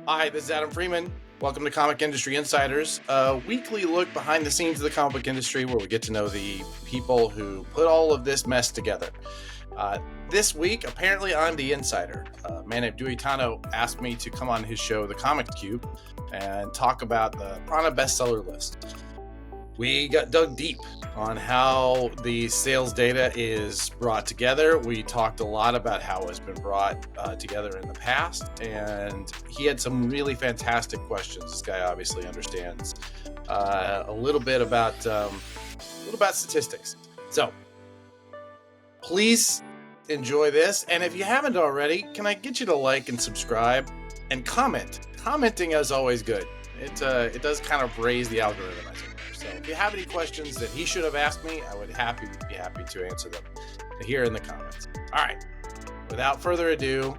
Hi, this is Adam Freeman. Welcome to Comic Industry Insiders, a weekly look behind the scenes of the comic book industry where we get to know the people who put all of this mess together. This week, apparently I'm the insider. A man named DUY TANO asked me to come on his show, The Comic Cube, and talk about the Prana bestseller list. We got dug deep on how the sales data is brought together. We talked a lot about how it's been brought together in the past, and he had some really fantastic questions. This guy obviously understands a little bit about statistics. So please enjoy this, and if you haven't already, can I get you to like and subscribe and comment? Commenting is always good. It does kind of raise the algorithm, I think. So if you have any questions that he should have asked me, I would be happy to answer them here in the comments. All right, without further ado,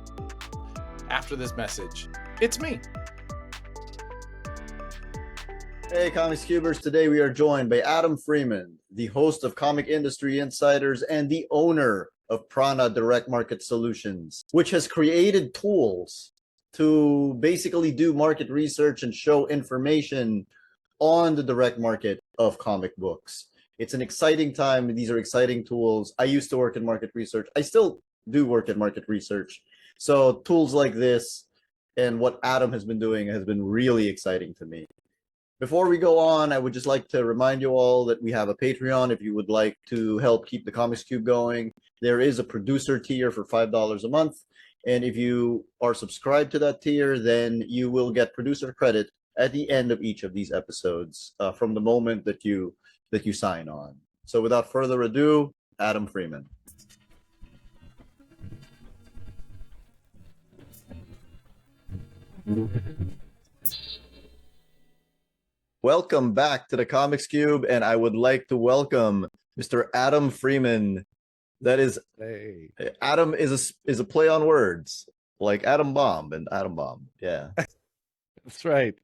after this message, it's me. Hey, Comics Cubers. Today we are joined by Adam Freeman, the host of Comic Industry Insiders and the owner of Prana Direct Market Solutions, which has created tools to basically do market research and show information on the direct market of comic books. It's an exciting time. These are exciting tools. I used to work in market research. I still do work in market research. So tools like this and what Adam has been doing has been really exciting to me. Before we go on, I would just like to remind you all that we have a Patreon if you would like to help keep the Comics Cube going. There is a producer tier for $5 a month. And if you are subscribed to that tier, then you will get producer credit at the end of each of these episodes from the moment that you sign on. So without further ado, Adam Freeman. Welcome back to the Comics Cube, and I would like to welcome Mr. Adam Freeman. That is, hey. Adam is a play on words, like Atom Bomb and Atom Bomb. Yeah. That's right.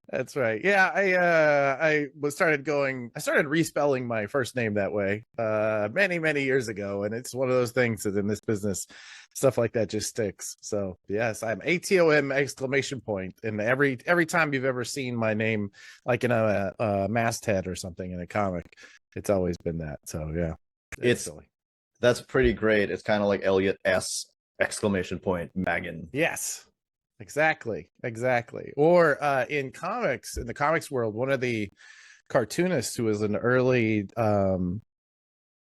That's right. Yeah, I started respelling my first name that way many years ago, and it's one of those things that in this business, stuff like that just sticks. So yes, I'm ATOM exclamation point, and every time you've ever seen my name, like in a masthead or something in a comic, it's always been that. So yeah, it's silly. That's pretty great. It's kind of like Elliot S exclamation point Magan. Yes. Exactly. Or in the comics world, one of the cartoonists who was one of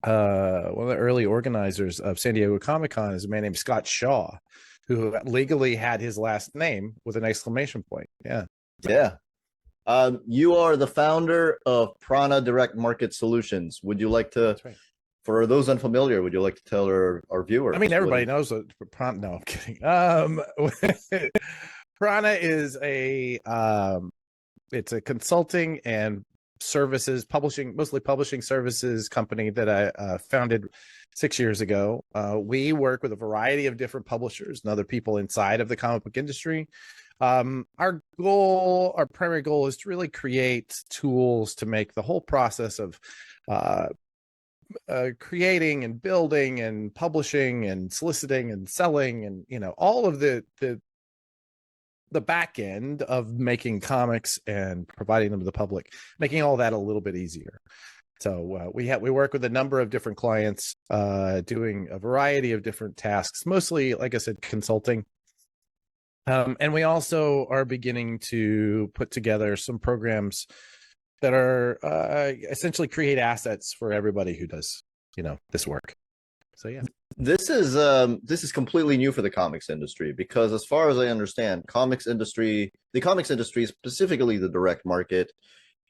the early organizers of San Diego Comic-Con is a man named Scott Shaw, who legally had his last name with an exclamation point. Yeah. You are the founder of Prana Direct Market Solutions. Would you like to? That's right. For those unfamiliar, would you like to tell our viewers? I mean, everybody knows what Prana. No, I'm kidding. Prana is it's a consulting and services mostly publishing services company that I founded 6 years ago. We work with a variety of different publishers and other people inside of the comic book industry. Our primary goal is to really create tools to make the whole process of creating and building and publishing and soliciting and selling and all of the back end of making comics and providing them to the public, making all that a little bit easier. So we work with a number of different clients doing a variety of different tasks, mostly, like I said, consulting. And we also are beginning to put together some programs that are essentially create assets for everybody who does, this work. So yeah, this is completely new for the comics industry, because as far as I understand, the comics industry, specifically the direct market,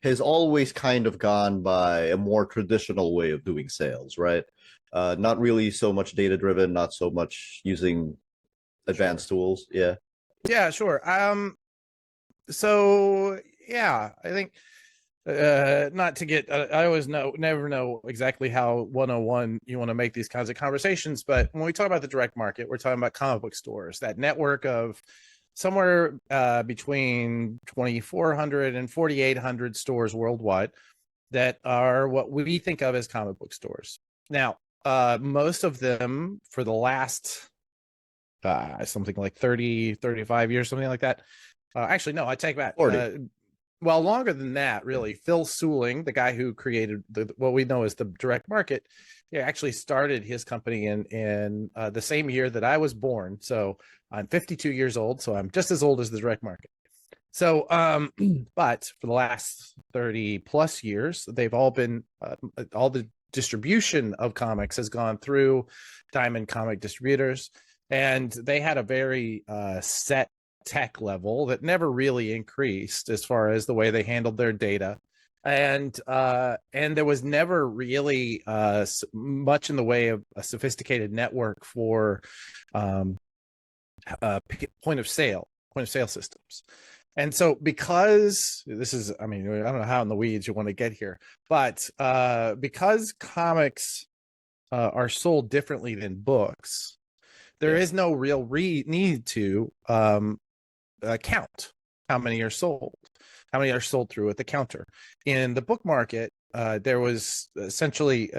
has always kind of gone by a more traditional way of doing sales, right? Not really so much data driven, not so much using advanced tools. Yeah. Yeah, sure. So yeah, I think not to get I always never know exactly how 101 you want to make these kinds of conversations, but when we talk about the direct market, we're talking about comic book stores, that network of somewhere between 2,400 and 4,800 stores worldwide that are what we think of as comic book stores. Now, most of them for the last something like 30, 35 years, something like that, Actually, no, I take back. 40. Well, longer than that, really. Phil Suling, the guy who created what we know as the direct market, he actually started his company in the same year that I was born. So I'm 52 years old, so I'm just as old as the direct market. So, but for the last 30 plus years, they've all been all the distribution of comics has gone through Diamond Comic Distributors, and they had a very set tech level that never really increased as far as the way they handled their data. And there was never really much in the way of a sophisticated network for point of sale systems. And so, because this is, I mean, I don't know how in the weeds you want to get here, but because comics are sold differently than books, there is no real need to count how many are sold, through at the counter. In the book market, there was essentially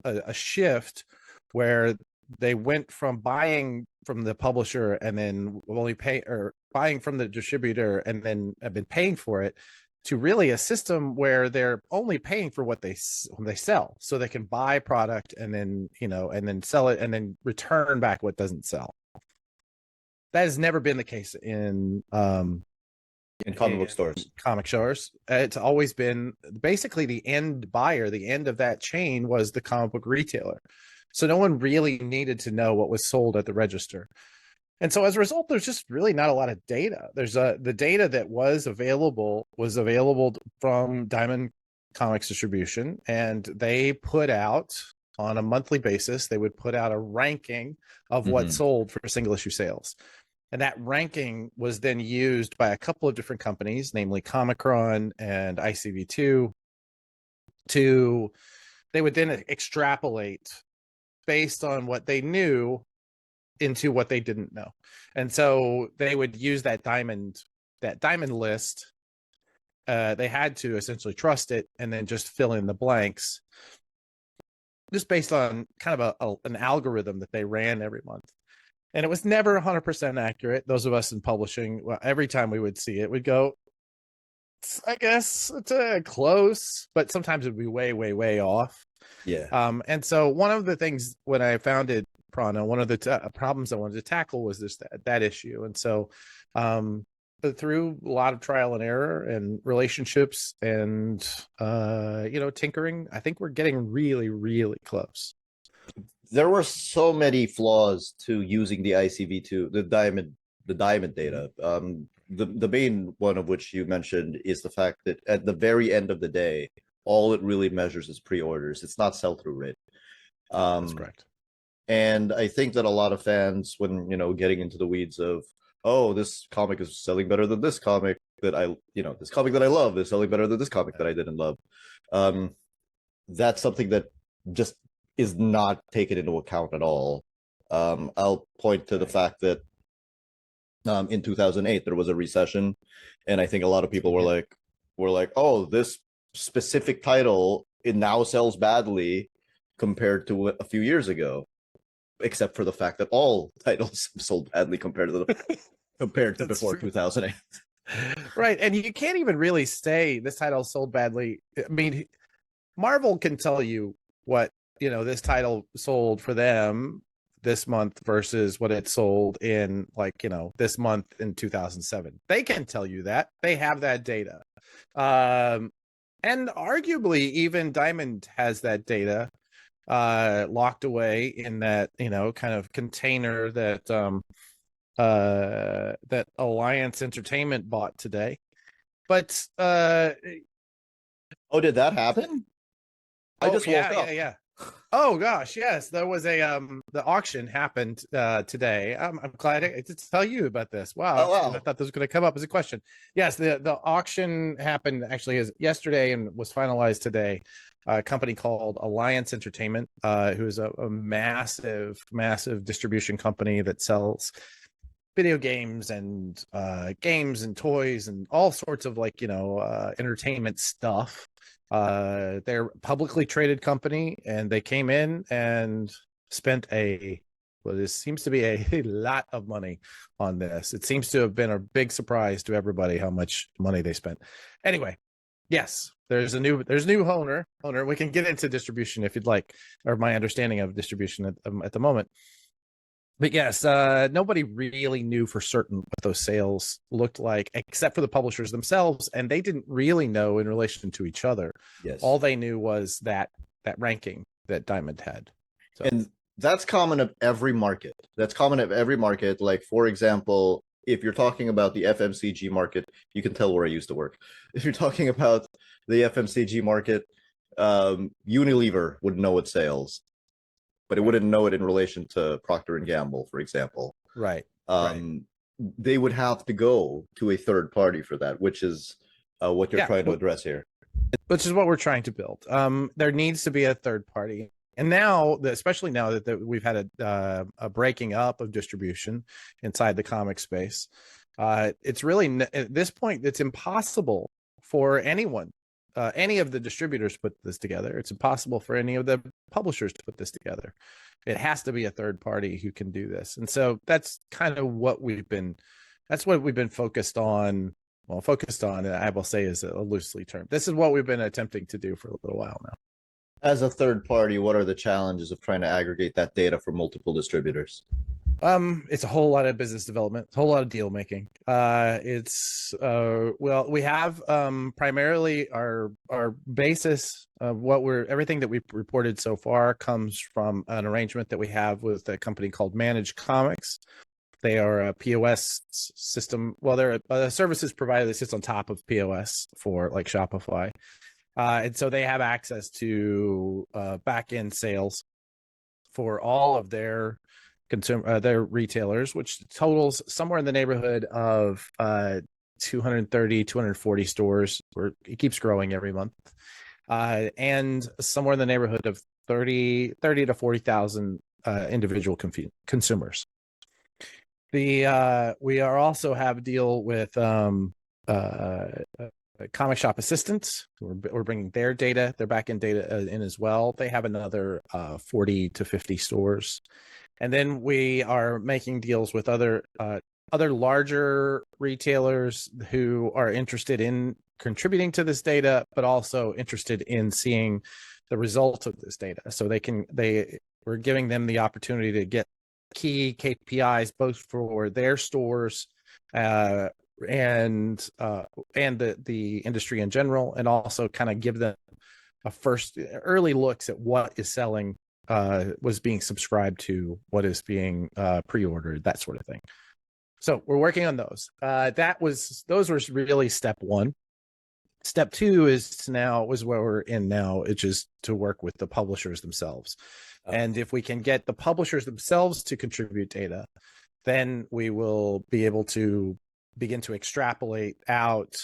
a shift where they went from buying from the publisher and then only buying from the distributor and then have been paying for it, to really a system where they're only paying for what they sell, so they can buy product and then and then sell it and then return back what doesn't sell. That has never been the case in comic book stores, comic stores. It's always been basically the end buyer. The end of that chain was the comic book retailer. So no one really needed to know what was sold at the register. And so as a result, there's just really not a lot of data. There's the data that was available from Diamond Comics Distribution, and they put out on a monthly basis, they would put out a ranking of what sold for single issue sales. And that ranking was then used by a couple of different companies, namely Comicron and ICV2, they would then extrapolate based on what they knew into what they didn't know. And so they would use that diamond list. They had to essentially trust it and then just fill in the blanks, just based on kind of an algorithm that they ran every month. And it was never 100% accurate. Those of us in publishing, well, every time we would see it, we'd go, I guess it's close, but sometimes it would be way, way, way off. Yeah. And so one of the things when I founded Prana, one of the problems I wanted to tackle was that issue. And so through a lot of trial and error and relationships and tinkering, I think we're getting really, really close. There were so many flaws to using the ICV2, the diamond data. The main one of which you mentioned is the fact that at the very end of the day, all it really measures is pre-orders. It's not sell-through rate. That's correct. And I think that a lot of fans, when getting into the weeds of, oh, this comic is selling better than this comic that this comic that I love is selling better than this comic that I didn't love. That's something that just is not taken into account at all. I'll point to the fact that in 2008 there was a recession, and I think a lot of people were like, oh, this specific title, it now sells badly compared to a few years ago, except for the fact that all titles sold badly compared to before 2008. Right. And you can't even really say this title sold badly. I mean, Marvel can tell you what this title sold for them this month versus what it sold in this month in 2007. They can tell you that. They have that data. And arguably even Diamond has that data locked away in that kind of container that that Alliance Entertainment bought today. But oh, did that happen? I just woke up. Yeah. Oh gosh, yes, there was the auction happened today. I'm glad to tell you about this. Wow, I thought this was going to come up as a question. Yes, the auction happened actually yesterday and was finalized today. A company called Alliance Entertainment, who is a massive distribution company that sells video games and toys and all sorts of entertainment stuff. They're a publicly traded company, and they came in and spent a Well, this seems to be a lot of money on this. It seems to have been a big surprise to everybody how much money they spent. Anyway, yes, there's new owner. We can get into distribution if you'd like, or my understanding of distribution at the moment. But yes, nobody really knew for certain what those sales looked like, except for the publishers themselves, and they didn't really know in relation to each other. Yes. All they knew was that ranking that Diamond had. So. And that's common of every market. Like, for example, if you're talking about the FMCG market, you can tell where I used to work. If you're talking about the FMCG market, Unilever would know its sales, but it wouldn't know it in relation to Procter and Gamble, for example. Right. They would have to go to a third party for that, which is what you're trying to address here. Which is what we're trying to build. There needs to be a third party. And now, especially now that we've had a breaking up of distribution inside the comic space, it's really, at this point, it's impossible for anyone, any of the distributors to put this together. It's impossible for any of the publishers to put this together. It has to be a third party who can do this. And so that's kind of what we've been focused on. Well, focused on, I will say, is a loosely termed. This is what we've been attempting to do for a little while now. As a third party, what are the challenges of trying to aggregate that data for multiple distributors? It's a whole lot of business development, a whole lot of deal making. We have primarily our basis of everything that we've reported so far comes from an arrangement that we have with a company called Managed Comics. They are a POS system. Well, they're a services provider that sits on top of POS for like Shopify. And so they have access to back-end sales for all of their their retailers, which totals somewhere in the neighborhood of 230, 240 stores, where it keeps growing every month. And somewhere in the neighborhood of 30 to 40,000 individual consumers. We are also have a deal with comic shop assistants. We're bringing their data, their backend data in as well. They have another 40 to 50 stores. And then we are making deals with other larger retailers who are interested in contributing to this data, but also interested in seeing the results of this data. So we're giving them the opportunity to get key KPIs both for their stores and the industry in general, and also kind of give them a first early looks at what is selling, was being subscribed to, what is being pre-ordered, that sort of thing. So we're working on those. Those were really step one. Step two was where we're in now, which is to work with the publishers themselves. And if we can get the publishers themselves to contribute data, then we will be able to begin to extrapolate out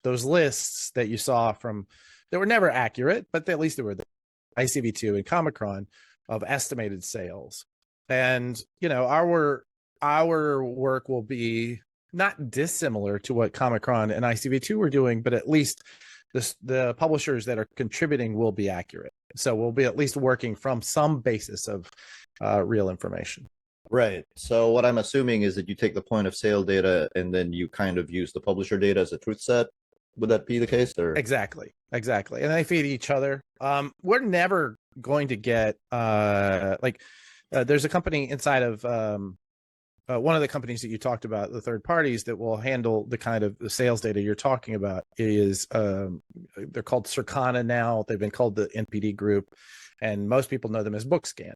those lists that you saw that were never accurate, but at least they were the ICV2 and Comicron of estimated sales. And, our work will be not dissimilar to what Comicron and ICV2 were doing, but at least the publishers that are contributing will be accurate. So we'll be at least working from some basis of real information. Right. So what I'm assuming is that you take the point of sale data and then you kind of use the publisher data as a truth set. Would that be the case? Or Exactly. And they feed each other. We're never going to get there's a company inside of one of the companies that you talked about, the third parties that will handle the kind of the sales data you're talking about is they're called Circana now. They've been called the NPD Group, and most people know them as BookScan.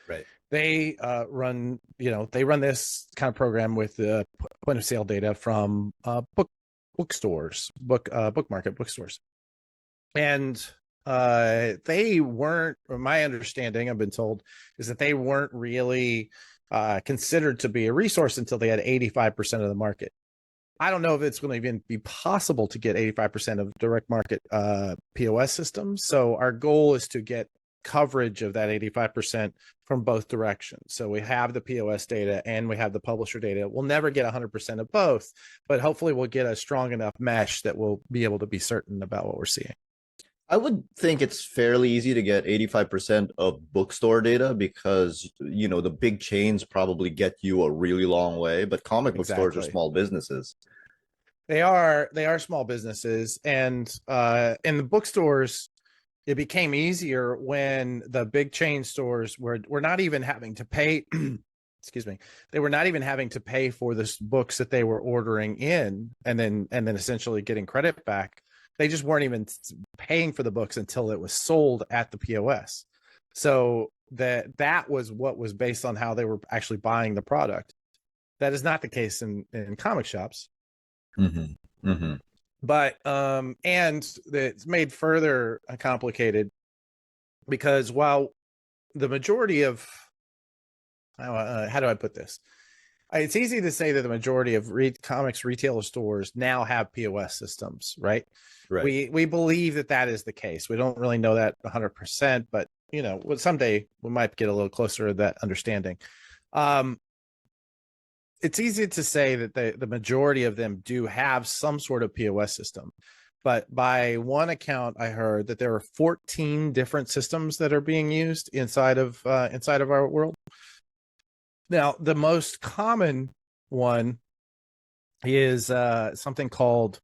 Right. They run this kind of program with the point of sale data from bookstores, book market bookstores, and they weren't. My understanding, I've been told, is that they weren't really considered to be a resource until they had 85% of the market. I don't know if it's going to even be possible to get 85% of direct market POS systems. So our goal is to get coverage of that 85% from both directions. So we have the POS data and we have the publisher data. We'll never get 100% of both, but hopefully we'll get a strong enough mesh that we'll be able to be certain about what we're seeing. I would think it's fairly easy to get 85% of bookstore data because, the big chains probably get you a really long way, but comic book stores are Exactly. small businesses. They are small businesses, and in the bookstores, it became easier when the big chain stores were not even having to pay. Excuse me. They were not even having to pay for the books that they were ordering in, and then essentially getting credit back. They just weren't even paying for the books until it was sold at the POS. So that was what was based on how they were actually buying the product. That is not the case in comic shops. Mm-hmm. Mm-hmm. But and it's made further complicated because while the majority of how do I put this? It's easy to say that the majority of comics retailer stores now have POS systems, right? Right. We believe that is the case. We don't really know that 100%, but someday we might get a little closer to that understanding. It's easy to say that the majority of them do have some sort of POS system. But by one account, I heard that there are 14 different systems that are being used inside of our world. Now, the most common one is something called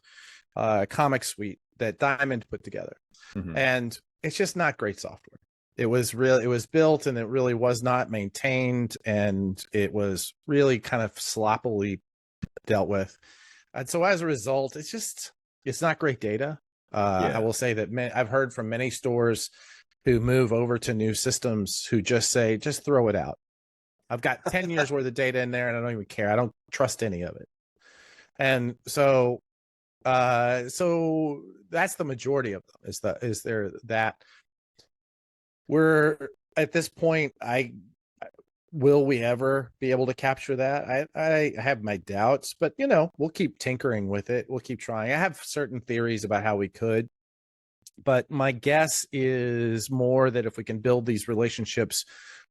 Comic Suite that Diamond put together, Mm-hmm. and it's just not great software. It was built, and it really was not maintained, and it was really kind of sloppily dealt with. And so as a result, it's not great data. I will say that I've heard from many stores who move over to new systems who just say, just throw it out. I've got 10 years worth of data in there and I don't even care. I don't trust any of it. And so that's the majority of them is there that we're at this point. Will we ever be able to capture that? I have my doubts, but we'll keep tinkering with it. We'll keep trying. I have certain theories about how we could, but my guess is more that if we can build these relationships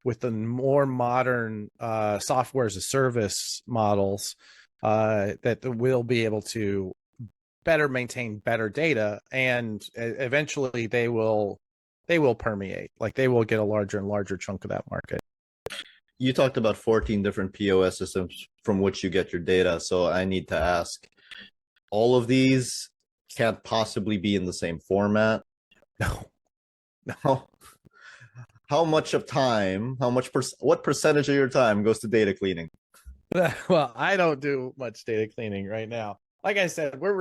with the more modern software as a service models, that we'll be able to better maintain better data, and eventually they will permeate. Like they will get a larger and larger chunk of that market. You talked about 14 different POS systems from which you get your data. So I need to ask, all of these can't possibly be in the same format? No. How much of time, what percentage of your time goes to data cleaning? Well, I don't do much data cleaning right now. Like I said, we're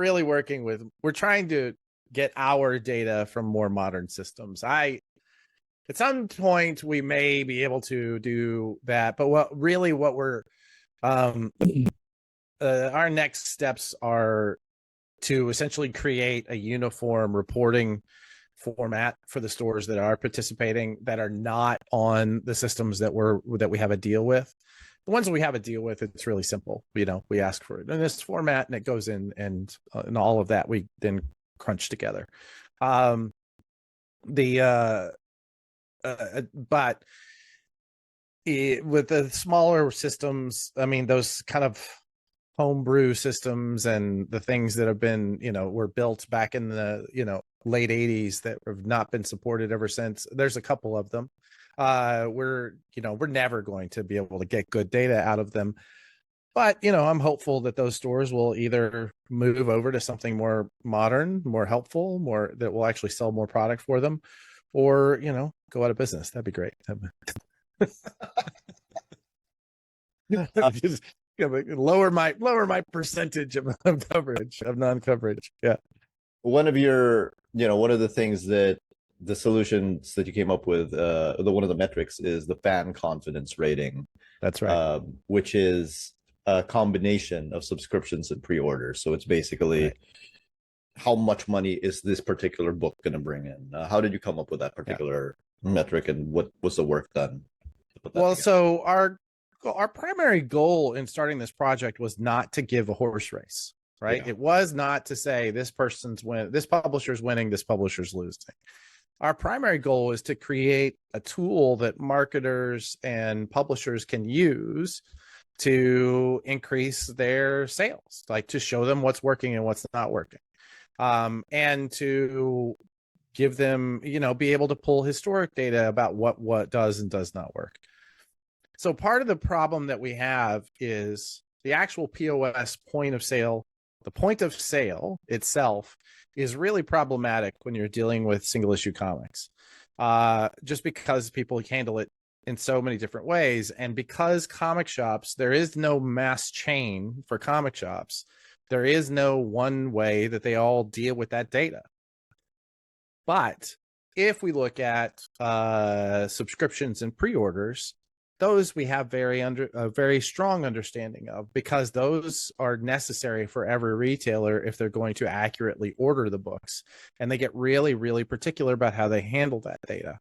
trying to get our data from more modern systems. At some point we may be able to do that, but what we're our next steps are to essentially create a uniform reporting format for the stores that are participating that are not on the systems that we have a deal with. The ones that we have a deal with, it's really simple. We ask for it in this format, and it goes in, and all of that we then crunch together. But with the smaller systems, I mean, those kind of homebrew systems and the things that have been, were built back in the, late 80s that have not been supported ever since. There's a couple of them. We're never going to be able to get good data out of them. But, I'm hopeful that those stores will either move over to something more modern, more helpful, more that will actually sell more product for them, or, go out of business. That'd be great. Just lower my percentage of coverage, of non-coverage. Yeah. One of the things that the solutions that you came up with, one of the metrics is the fan confidence rating. That's right. Which is a combination of subscriptions and pre-orders. So it's basically Right. How much money is this particular book going to bring in? How did you come up with that particular metric, and what was the work done to put that Well, together? so our primary goal in starting this project was not to give a horse race, right? Yeah. It was not to say this publisher's winning, this publisher's losing. Our primary goal is to create a tool that marketers and publishers can use to increase their sales, like to show them what's working and what's not working, and to give them, be able to pull historic data about what does and does not work. So part of the problem that we have is the actual POS point of sale. The point of sale itself is really problematic when you're dealing with single issue comics, just because people handle it in so many different ways. And because comic shops, there is no mass chain for comic shops. There is no one way that they all deal with that data. But if we look at subscriptions and pre-orders, those we have a very strong understanding of, because those are necessary for every retailer if they're going to accurately order the books, and they get really, really particular about how they handle that data.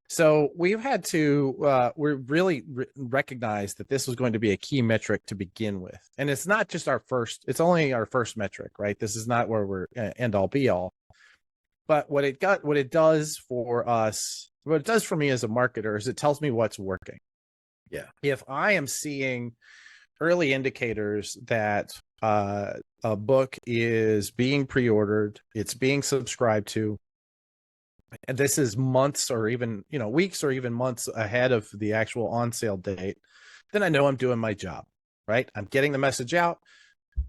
So we've had to we really recognize that this was going to be a key metric to begin with, and it's not just it's only our first metric, right? This is not where we're end all be all. But what it does for us, what it does for me as a marketer, is it tells me what's working. Yeah. If I am seeing early indicators that a book is being pre-ordered, it's being subscribed to, and this is months or even, weeks or even months ahead of the actual on sale date, then I know I'm doing my job, right? I'm getting the message out.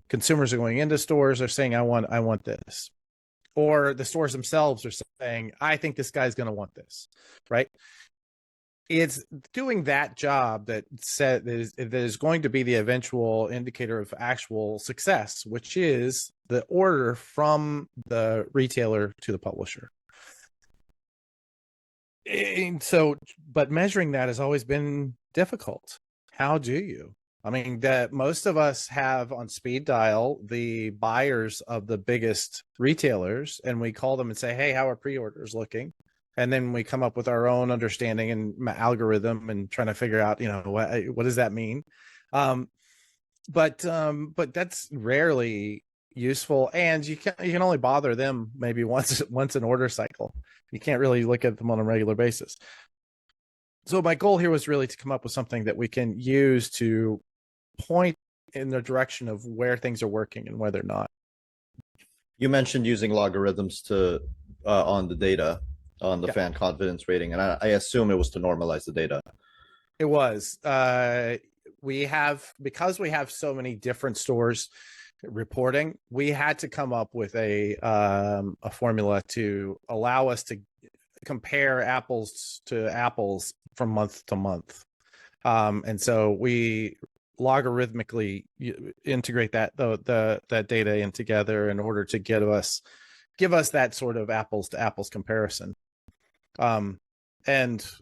Consumers are going into stores, are saying, I want this. Or the stores themselves are saying, I think this guy's going to want this, right? It's doing that job that is going to be the eventual indicator of actual success, which is the order from the retailer to the publisher. And so, but measuring that has always been difficult. How do you? I mean, that most of us have on speed dial the buyers of the biggest retailers, and we call them and say, hey, how are pre-orders looking? And then we come up with our own understanding and algorithm and trying to figure out, what does that mean? But that's rarely useful, and you can only bother them maybe once an order cycle. You can't really look at them on a regular basis. So my goal here was really to come up with something that we can use to point in the direction of where things are working and where they're not. You mentioned using logarithms to on the data, on the fan confidence rating, and I assume it was to normalize the data. It was. Because we have so many different stores reporting, we had to come up with a formula to allow us to compare apples to apples from month to month. And so we logarithmically integrate that data in together in order to give us that sort of apples to apples comparison. And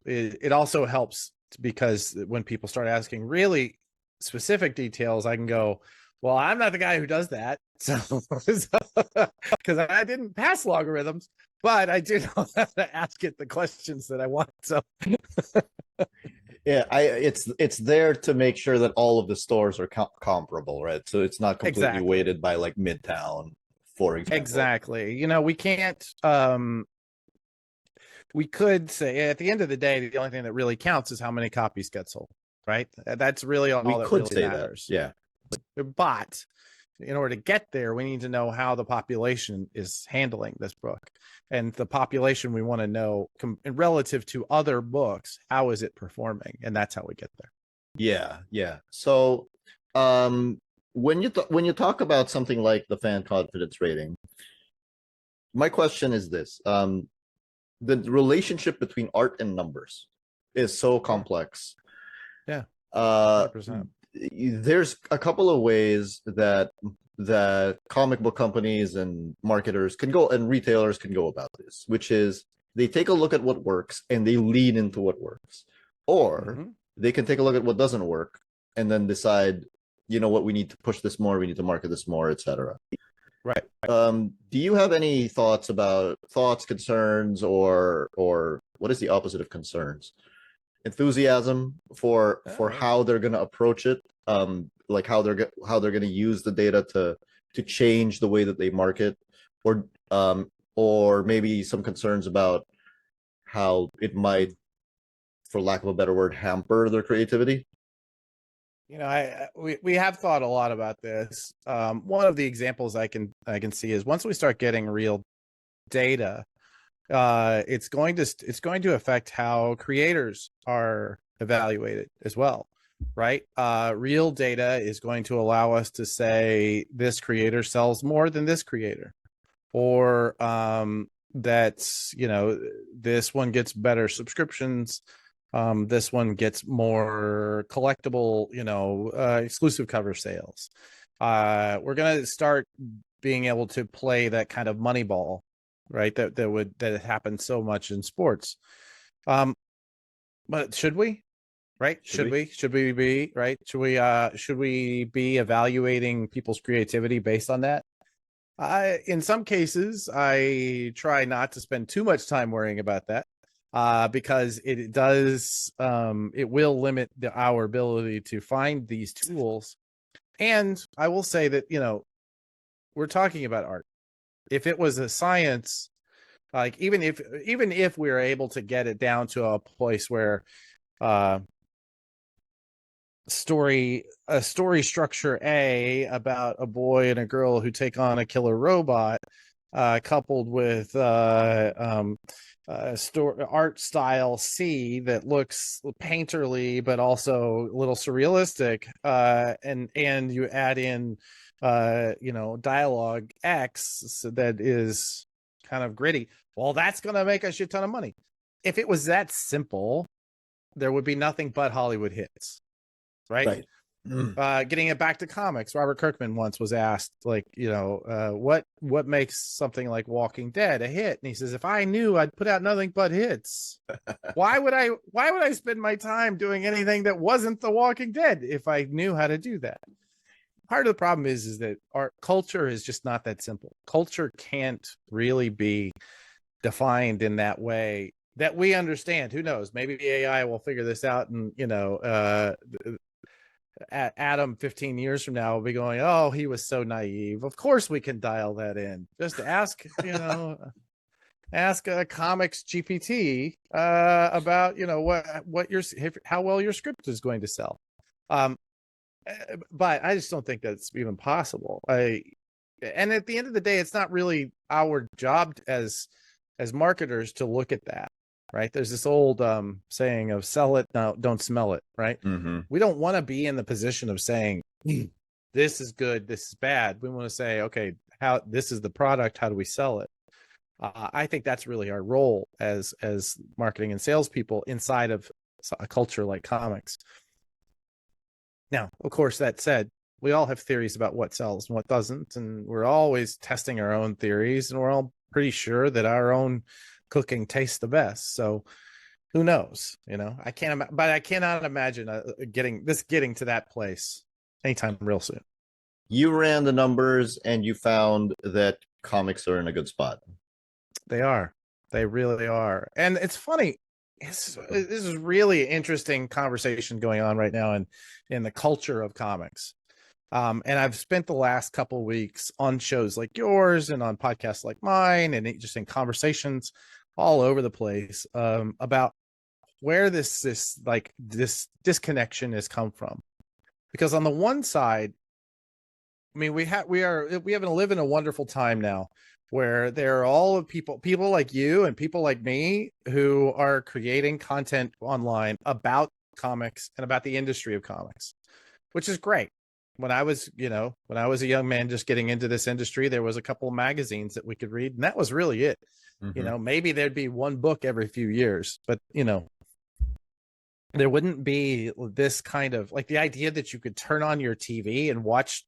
it also helps because when people start asking really specific details, I can go, well, I'm not the guy who does that. So because I didn't pass logarithms, but I do know how to ask it the questions that I want. So yeah, it's there to make sure that all of the stores are comparable, right? So it's not completely weighted by like Midtown, for example. Exactly. We can't we could say at the end of the day, the only thing that really counts is how many copies get sold, right? That's really all that really matters. Yeah. But in order to get there, we need to know how the population is handling this book. And the population we want to know relative to other books, how is it performing? And that's how we get there. Yeah. So when you talk about something like the fan confidence rating, my question is this. The relationship between art and numbers is so complex. Yeah. 100%. There's a couple of ways that comic book companies and marketers can go and retailers can go about this, which is they take a look at what works and they lean into what works, or they can take a look at what doesn't work and then decide, what, we need to push this more, we need to market this more, etc. Right. Do you have any thoughts, concerns, or what is the opposite of concerns? Enthusiasm for how they're going to approach it, like how they're going to use the data to change the way that they market, or maybe some concerns about how it might, for lack of a better word, hamper their creativity. We have thought a lot about this. One of the examples I can see is once we start getting real data It's going to affect how creators are evaluated as well, right? Real data is going to allow us to say this creator sells more than this creator, or that's, this one gets better subscriptions, this one gets more collectible, exclusive cover sales. We're going to start being able to play that kind of money ball, right? That happens so much in sports. But should we? Right? Should we be right? Should we be evaluating people's creativity based on that? In some cases, I try not to spend too much time worrying about that, because it does, it will limit our ability to find these tools. And I will say that, we're talking about art. If it was a science, like even if we were able to get it down to a place where story structure A about a boy and a girl who take on a killer robot, coupled with art style C that looks painterly but also a little surrealistic, and you add in dialogue X that is kind of gritty, well, that's going to make a shit ton of money. If it was that simple, there would be nothing but Hollywood hits, right? Getting it back to comics, Robert Kirkman once was asked, like, what makes something like Walking Dead a hit? And he says, if I knew, I'd put out nothing but hits. Why would I spend my time doing anything that wasn't The Walking Dead if I knew how to do that? Part of the problem is that our culture is just not that simple. Culture can't really be defined in that way that we understand. Who knows? Maybe the AI will figure this out, and Adam 15 years from now will be going, oh, he was so naive. Of course we can dial that in. Just ask, ask a comics GPT about, how well your script is going to sell. But I just don't think that's even possible. And at the end of the day, it's not really our job as marketers to look at that. Right. There's this old saying of sell it, now don't smell it. Right. Mm-hmm. We don't want to be in the position of saying this is good, this is bad. We want to say, okay, this is the product. How do we sell it? I think that's really our role as marketing and salespeople inside of a culture like comics. Now, of course, that said, we all have theories about what sells and what doesn't, and we're always testing our own theories, and we're all pretty sure that our own cooking tastes the best. So who knows? I cannot imagine getting to that place anytime real soon. You ran the numbers and you found that comics are in a good spot. They are. They really are. And it's funny. This is really interesting conversation going on right now in the culture of comics. And I've spent the last couple of weeks on shows like yours and on podcasts like mine, and just in conversations all over the place about where this disconnection has come from. Because on the one side, I mean, we have to live in a wonderful time now where there are all of people like you and people like me who are creating content online about comics and about the industry of comics, which is great. When I was a young man just getting into this industry, there was a couple of magazines that we could read, and that was really it. Mm-hmm. Maybe there'd be one book every few years, but there wouldn't be this kind of, like, the idea that you could turn on your TV and watch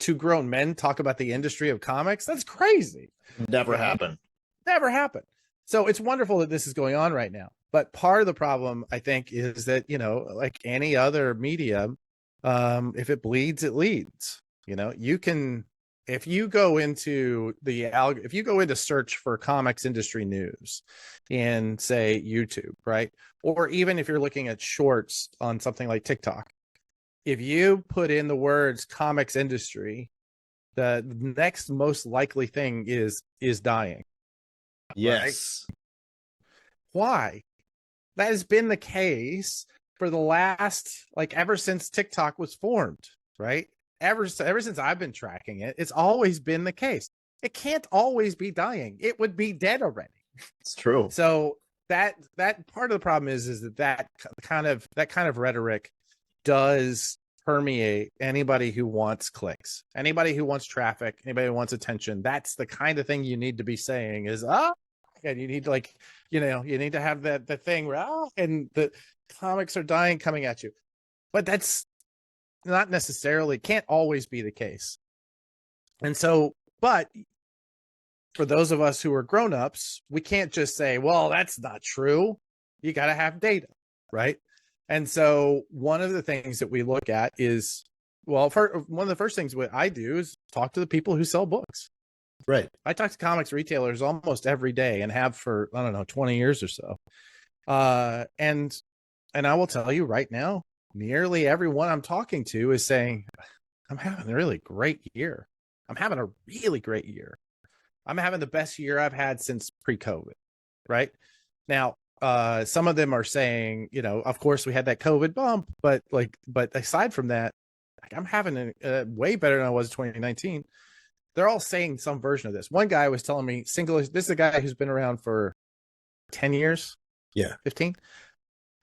two grown men talk about the industry of comics. That's crazy. Never happened. So it's wonderful that this is going on right now. But part of the problem, I think, is that, like any other medium, if it bleeds, it leads. You can, if you go into search for comics industry news in, say, YouTube, right? Or even if you're looking at shorts on something like TikTok, if you put in the words comics industry, the next most likely thing is dying. Yes. Right? Why? That has been the case for the last, ever since TikTok was formed, right? Ever since I've been tracking it, it's always been the case. It can't always be dying. It would be dead already. It's true. So that part of the problem is that kind of rhetoric does permeate anybody who wants clicks, anybody who wants traffic, anybody who wants attention. That's the kind of thing you need to be saying is, and you need to, like, you need to have the thing where, and the comics are dying coming at you. But that's not necessarily, can't always be the case. And so, but for those of us who are grown-ups, we can't just say, well, that's not true. You got to have data, right? And so one of the things that we look at is, well, one of the first things what I do is talk to the people who sell books. Right. I talk to comics retailers almost every day and have for, I don't know, 20 years or so. And I will tell you right now, nearly everyone I'm talking to is saying, I'm having a really great year. I'm having a really great year. I'm having the best year I've had since pre-COVID, right? Now, some of them are saying, of course we had that COVID bump, but aside from that, like, I'm having a way better than I was in 2019. They're all saying some version of this. One guy was telling me this is a guy who's been around for 10 years. Yeah. 15.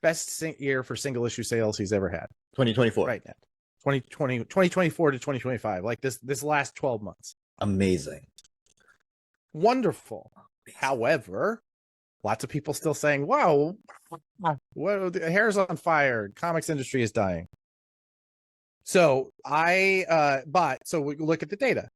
Best year for single issue sales he's ever had. 2024. Right now. 2024 to 2025. Like this last 12 months. Amazing. Wonderful. However, lots of people still saying, wow, what, the hair's on fire. Comics industry is dying. So so we look at the data.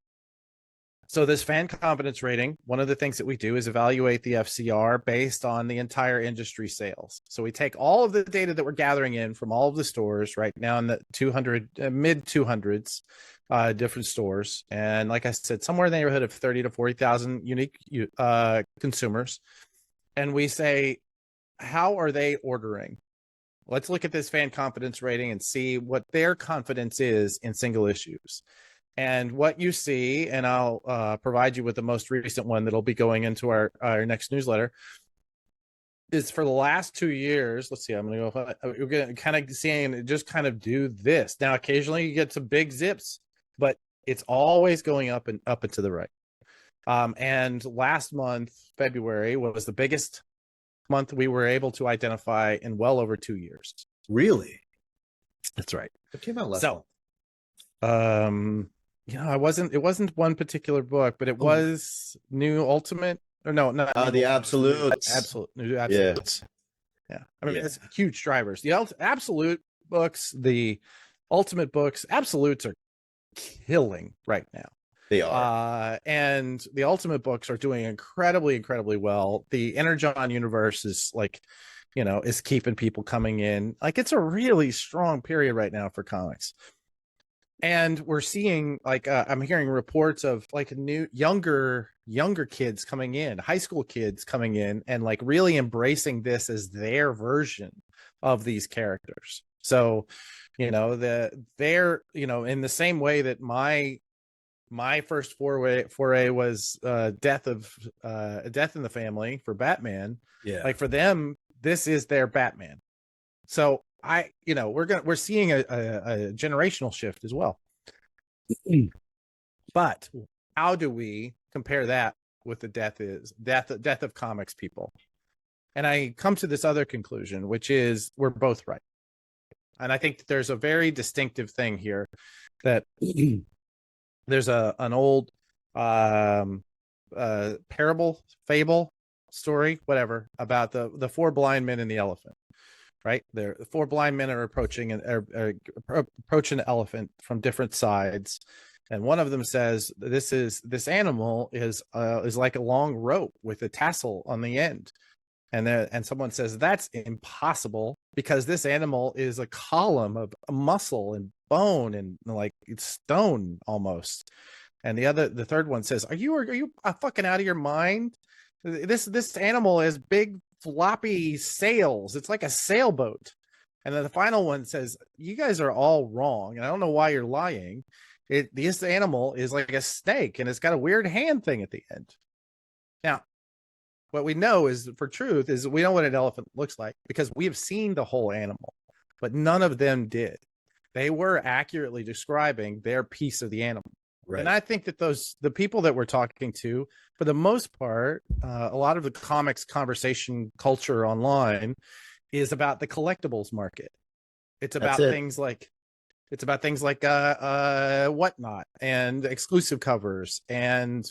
So this fan confidence rating, one of the things that we do is evaluate the FCR based on the entire industry sales. So we take all of the data that we're gathering in from all of the stores right now in the 200, mid 200s, different stores. And like I said, somewhere in the neighborhood of 30 to 40,000 unique consumers. And we say, how are they ordering? Let's look at this fan confidence rating and see what their confidence is in single issues. And what you see, and I'll provide you with the most recent one that'll be going into our next newsletter, is for the last 2 years. Let's see, I'm going to go, you're going to kind of seeing it just kind of do this. Now, occasionally you get some big zips, but it's always going up and to the right. And last month, February, was the biggest month we were able to identify in well over 2 years. Really? That's right. It came out last month. It wasn't one particular book, but it was New Ultimate, or no, not the Absolutes. New Absolutes. Yeah. I mean, it's huge drivers. The Absolute books, the Ultimate books, Absolutes are killing right now. They are. And the Ultimate books are doing incredibly, incredibly well. The Energon universe is is keeping people coming in. Like, it's a really strong period right now for comics. And we're seeing, I'm hearing reports of new younger kids coming in, high school kids coming in, and really embracing this as their version of these characters. So, in the same way that my first foray was death in the family for Batman. Yeah. Like, for them, this is their Batman. So we're seeing a generational shift as well. But how do we compare that with the death of comics people? And I come to this other conclusion, which is we're both right. And I think that there's a very distinctive thing here, that there's an old fable, story, whatever, about the four blind men and the elephant. Right, the four blind men are approaching the elephant from different sides, and one of them says, this animal is like a long rope with a tassel on the end, and someone says, that's impossible, because this animal is a column of muscle and bone and it's stone almost. And the third one says, are you fucking out of your mind? This animal is big floppy sails. It's like a sailboat. And then the final one says, you guys are all wrong, and I don't know why you're lying. This animal is like a snake, and it's got a weird hand thing at the end. Now, what we know is, for truth, is we know what an elephant looks like, because we have seen the whole animal, but none of them did. They were accurately describing their piece of the animal. And I think that the people that we're talking to, for the most part, a lot of the comics conversation culture online is about the collectibles market. It's about things like whatnot and exclusive covers and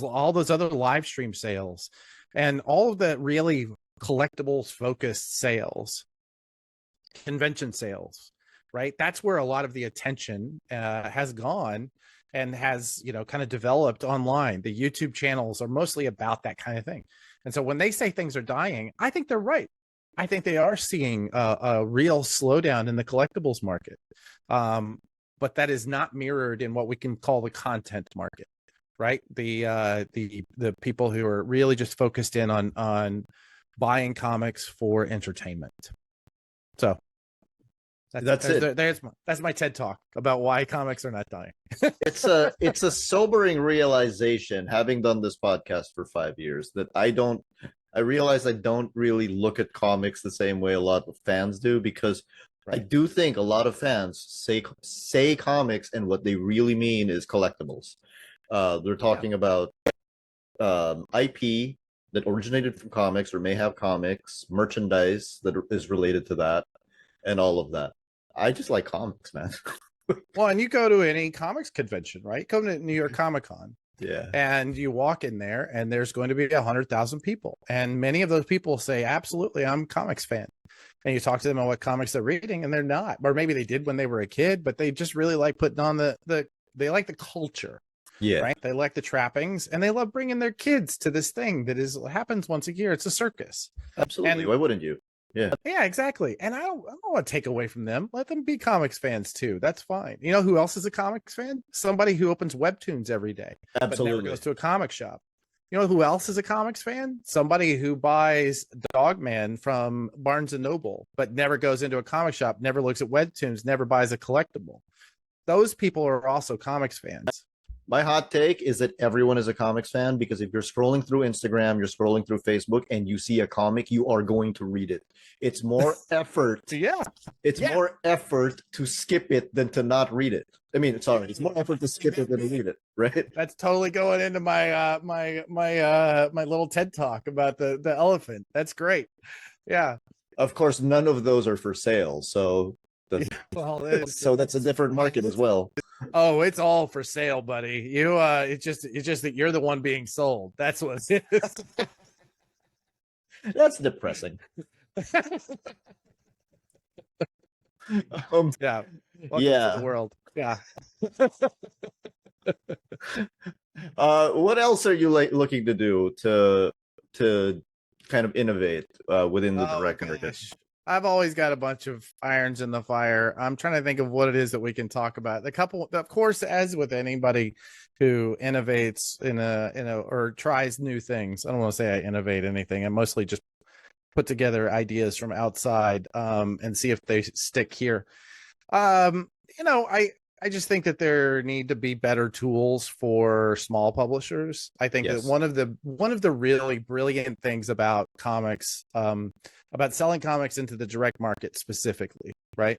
all those other live stream sales and all of the really collectibles focused sales, convention sales, right? That's where a lot of the attention has gone and has, kind of developed online. The YouTube channels are mostly about that kind of thing. And so when they say things are dying, I think they're right. I think they are seeing a real slowdown in the collectibles market. But that is not mirrored in what we can call the content market, right? The people who are really just focused in on buying comics for entertainment. So that's my TED talk about why comics are not dying. It's a sobering realization, having done this podcast for 5 years, that I realize I don't really look at comics the same way a lot of fans do, because I do think a lot of fans say comics, and what they really mean is collectibles. They're talking about IP that originated from comics or may have comics, merchandise that is related to that, and all of that. I just like comics, man. Well, and you go to any comics convention, right? Come to New York Comic Con. Yeah. And you walk in there and there's going to be 100,000 people. And many of those people say, absolutely, I'm a comics fan. And you talk to them about what comics they're reading, and they're not. Or maybe they did when they were a kid, but they just really like putting on they like the culture. Yeah. Right. They like the trappings, and they love bringing their kids to this thing that happens once a year. It's a circus. Absolutely. Why wouldn't you? Yeah. Yeah, exactly. And I don't want to take away from them. Let them be comics fans too. That's fine. You know who else is a comics fan? Somebody who opens webtoons every day. Absolutely. But never goes to a comic shop. You know who else is a comics fan? Somebody who buys Dogman from Barnes and Noble, but never goes into a comic shop, never looks at webtoons, never buys a collectible. Those people are also comics fans. My hot take is that everyone is a comics fan, because if you're scrolling through Instagram, you're scrolling through Facebook, and you see a comic, you are going to read it. It's more effort. It's more effort to skip it than to not read it. I mean, it's more effort to skip it than to read it, right? That's totally going into my my little TED talk about the elephant. That's great. Yeah. Of course, none of those are for sale, so so that's a different market as well. Oh, it's all for sale, buddy. It's just that you're the one being sold. That's what it is. That's depressing. Yeah. Welcome to the world. Yeah. What else are you looking to do to kind of innovate within the direct market? I've always got a bunch of irons in the fire. I'm trying to think of what it is that we can talk about. Of course, as with anybody who innovates or tries new things, I don't want to say I innovate anything. I mostly just put together ideas from outside and see if they stick here. I just think that there need to be better tools for small publishers. I think that one of the really brilliant things about comics, about selling comics into the direct market specifically, right,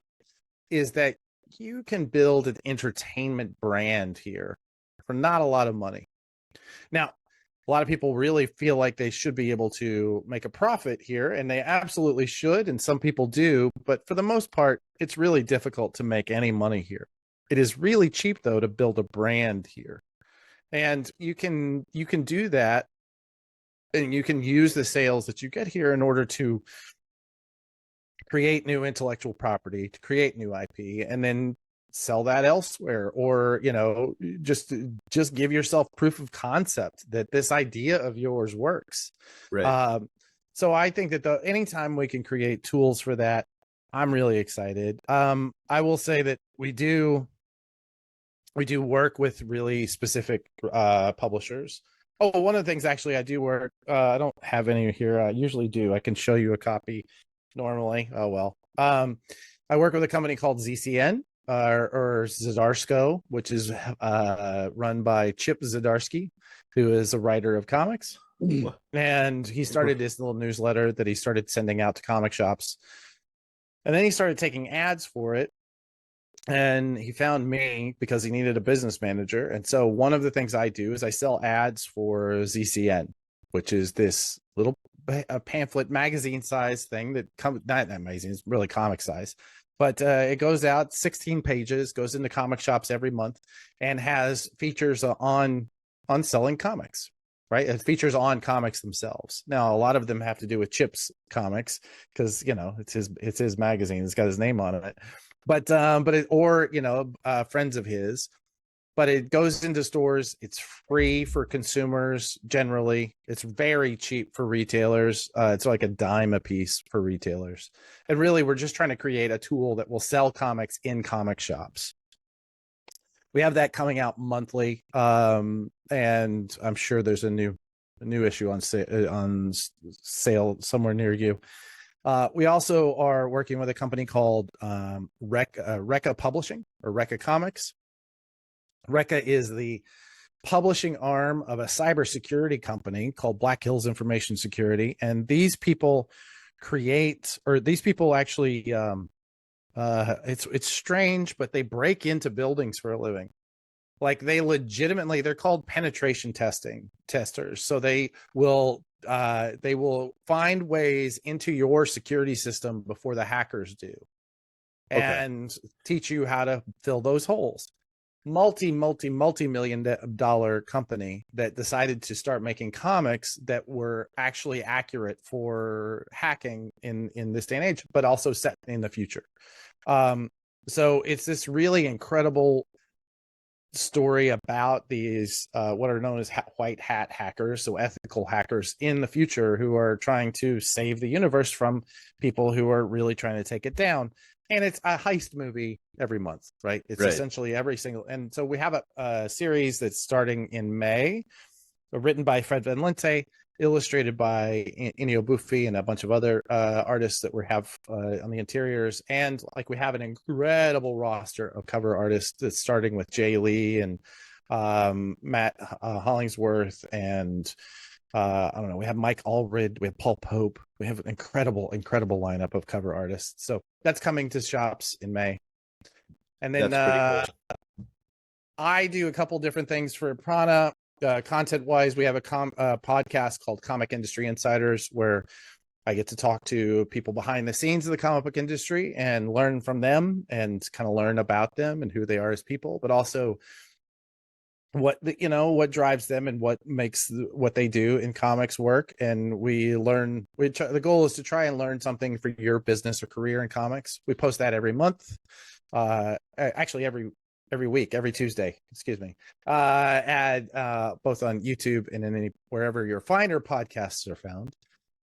is that you can build an entertainment brand here for not a lot of money. Now, a lot of people really feel like they should be able to make a profit here, and they absolutely should, and some people do, but for the most part, it's really difficult to make any money here. It is really cheap, though, to build a brand here. And you can do that, and you can use the sales that you get here in order to create new intellectual property, to create new IP, and then sell that elsewhere, or just give yourself proof of concept that this idea of yours works. Right. So I think that anytime we can create tools for that, I'm really excited. I will say that we do work with really specific publishers. Oh, one of the things actually I do work, I don't have any here. I usually do. I can show you a copy normally. Oh, well. I work with a company called ZCN or Zdarsco, which is run by Chip Zdarsky, who is a writer of comics. And he started this little newsletter that he started sending out to comic shops. And then he started taking ads for it. and he found me because he needed a business manager. And so one of the things I do is I sell ads for ZCN, which is this little pamphlet magazine size thing that comes, not that magazine, it's really comic size, but it goes out 16 pages, goes into comic shops every month, and has features on selling comics. Right, it features on comics themselves. Now, a lot of them have to do with Chip's comics because it's his magazine. It's got his name on it, but friends of his. But it goes into stores. It's free for consumers generally. It's very cheap for retailers. It's like a dime a piece for retailers. And really, we're just trying to create a tool that will sell comics in comic shops. We have that coming out monthly, and I'm sure there's a new issue on sale somewhere near you. We also are working with a company called Recca Publishing or Recca Comics. Recca is the publishing arm of a cybersecurity company called Black Hills Information Security, and these people actually. It's strange, but they break into buildings for a living. Like they're called penetration testers. So they will find ways into your security system before the hackers do, and teach you how to fill those holes. Multi-million-dollar company that decided to start making comics that were actually accurate for hacking in this day and age, but also set in the future. So it's this really incredible story about these what are known as white hat hackers, so ethical hackers in the future who are trying to save the universe from people who are really trying to take it down. And it's a heist movie every month, right? It's essentially every single. And so we have a series that's starting in May, written by Fred Van Lente, illustrated by Ennio Buffi and a bunch of other artists that we have on the interiors. And like we have an incredible roster of cover artists that's starting with Jay Lee and Matt Hollingsworth and I don't know. We have Mike Allred. We have Paul Pope. We have an incredible lineup of cover artists. So that's coming to shops in May. And then cool. I do a couple different things for Prana. Content-wise, we have a podcast called Comic Industry Insiders, where I get to talk to people behind the scenes of the comic book industry and learn from them and kind of learn about them and who they are as people, but also what drives them and what makes what they do in comics work. And the goal is to try and learn something for your business or career in comics. We post that every month, actually every week, every Tuesday, excuse me, both on YouTube and in wherever your finer podcasts are found.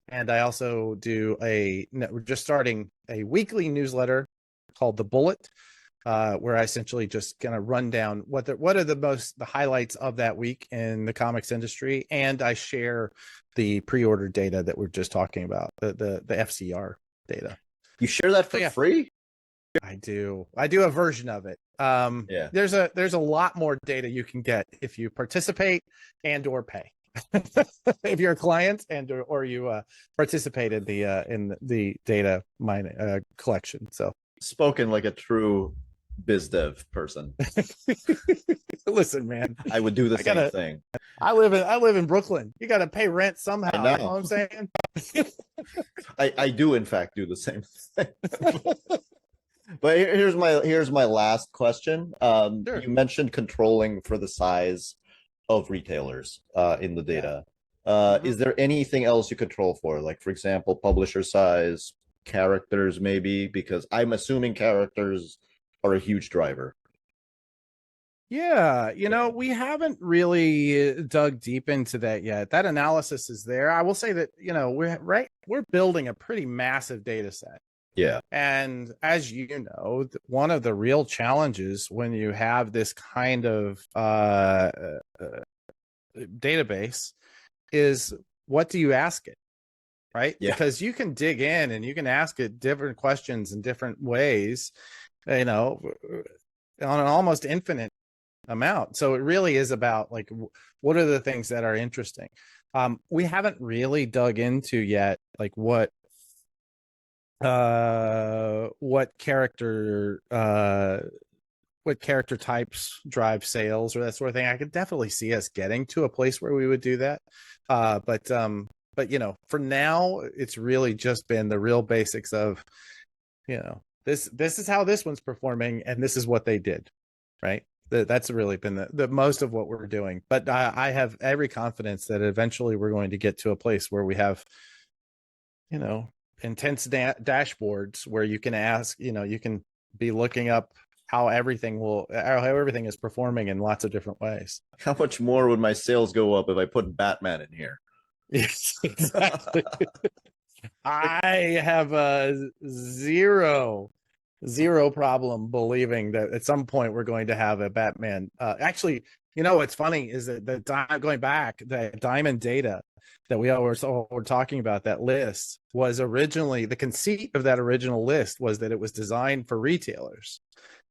And I also do we're just starting a weekly newsletter called The Bullet, where I essentially just kind of run down what are the highlights of that week in the comics industry, and I share the pre-order data that we're just talking about, the FCR data. You share that for free? I do a version of it. There's a lot more data you can get if you participate and or pay. If you're a client and or you participate in the data mining collection. So spoken like a true biz dev person. Listen, man, I would do the same thing. I live in Brooklyn. You got to pay rent somehow. I know. You know what I'm saying? I do in fact do the same thing. But here's my last question. Sure. You mentioned controlling for the size of retailers in the data. Is there anything else you control for? Like, for example, publisher size, characters, maybe? Because I'm assuming characters are a huge driver. Yeah, we haven't really dug deep into that yet. That analysis is there. I will say that, we're building a pretty massive data set. Yeah. And as you know, one of the real challenges when you have this kind of database is, what do you ask it? Right? Yeah. Because you can dig in and you can ask it different questions in different ways, on an almost infinite amount. So it really is about, like, what are the things that are interesting? We haven't really dug into yet, like what character what character types drive sales or that sort of thing. I could definitely see us getting to a place where we would do that. But you know, for now, it's really just been the real basics of, you know, this is how this one's performing, and this is what they did, right? That's really been the most of what we're doing. But I have every confidence that eventually we're going to get to a place where we have, you know, intense dashboards where you can ask, you know, you can be looking up how everything is performing in lots of different ways. How much more would my sales go up if I put Batman in here? Yes, exactly. I have zero problem believing that at some point we're going to have a Batman. Actually, you know what's funny is that going back, the Diamond data that we were talking about, that list was originally, the conceit of that original list was that it was designed for retailers.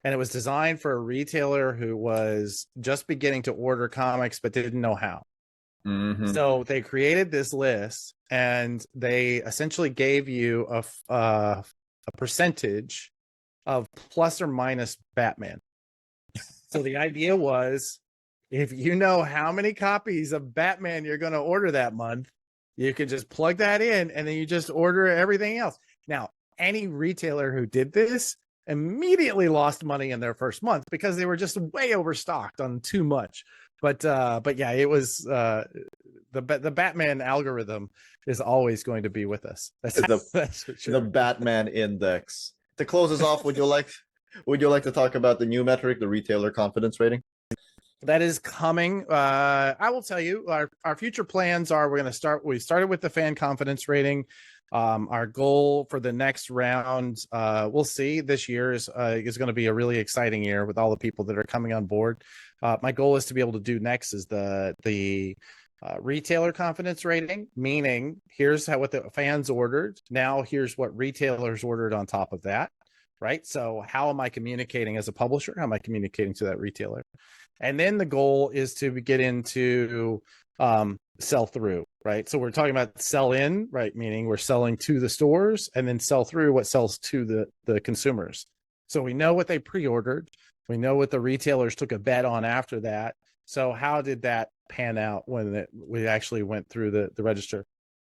And it was designed for a retailer who was just beginning to order comics but didn't know how. Mm-hmm. So they created this list, and they essentially gave you a percentage of plus or minus Batman. So the idea was, if you know how many copies of Batman you're going to order that month, you can just plug that in, and then you just order everything else. Now, any retailer who did this immediately lost money in their first month because they were just way overstocked on too much. But yeah, it was the Batman algorithm is always going to be with us. That's for sure. The Batman index. To close us off, would you like to talk about the new metric, the retailer confidence rating? That is coming. I will tell you, our future plans are, we started with the fan confidence rating. Our goal for the next round, we'll see, this year is going to be a really exciting year with all the people that are coming on board. My goal is to be able to do next is the retailer confidence rating, meaning here's what the fans ordered. Now here's what retailers ordered on top of that, right? So how am I communicating as a publisher? How am I communicating to that retailer? And then the goal is to get into sell through, right? So we're talking about sell in, right? Meaning we're selling to the stores, and then sell through, what sells to the consumers. So we know what they pre-ordered. We know what the retailers took a bet on after that. So how did that pan out when we actually went through the register?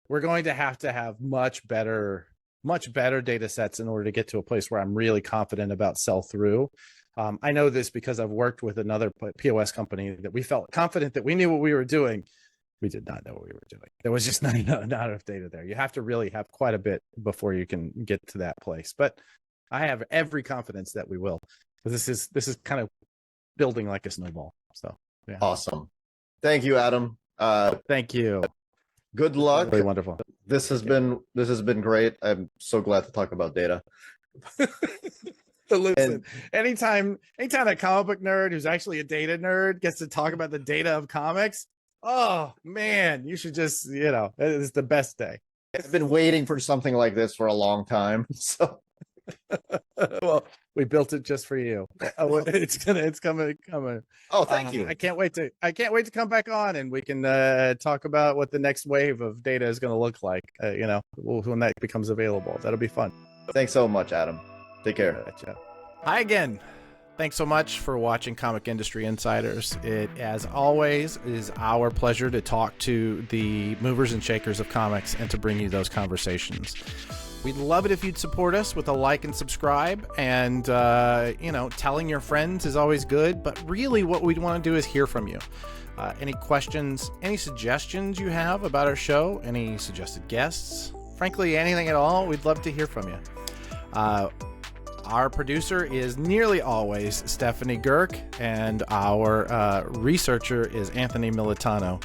We're going to have much better data sets in order to get to a place where I'm really confident about sell through. I know this because I've worked with another POS company that we felt confident that we knew what we were doing. We did not know what we were doing. There was just not enough data there. You have to really have quite a bit before you can get to that place. But I have every confidence that we will, because this is kind of building like a snowball. So yeah. Awesome. Thank you, Adam. Thank you. Good luck. Really wonderful. This has been great. I'm so glad to talk about data. Listen, anytime a comic book nerd who's actually a data nerd gets to talk about the data of comics, oh man, you should just, it's the best day. I've been waiting for something like this for a long time. So well, we built it just for you. It's coming. Oh, thank you. I can't wait to come back on, and we can talk about what the next wave of data is going to look like, when that becomes available. That'll be fun. Thanks so much, Adam. Take care. Hi again. Thanks so much for watching Comic Industry Insiders. It, as always, is our pleasure to talk to the movers and shakers of comics and to bring you those conversations. We'd love it if you'd support us with a like and subscribe, and telling your friends is always good, but really what we'd want to do is hear from you. Any questions, any suggestions you have about our show, any suggested guests, frankly, anything at all, we'd love to hear from you. Our producer is nearly always Stephanie Gerk, and our researcher is Anthony Militano,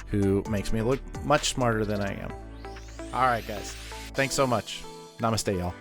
who makes me look much smarter than I am. All right, guys. Thanks so much. Namaste, y'all.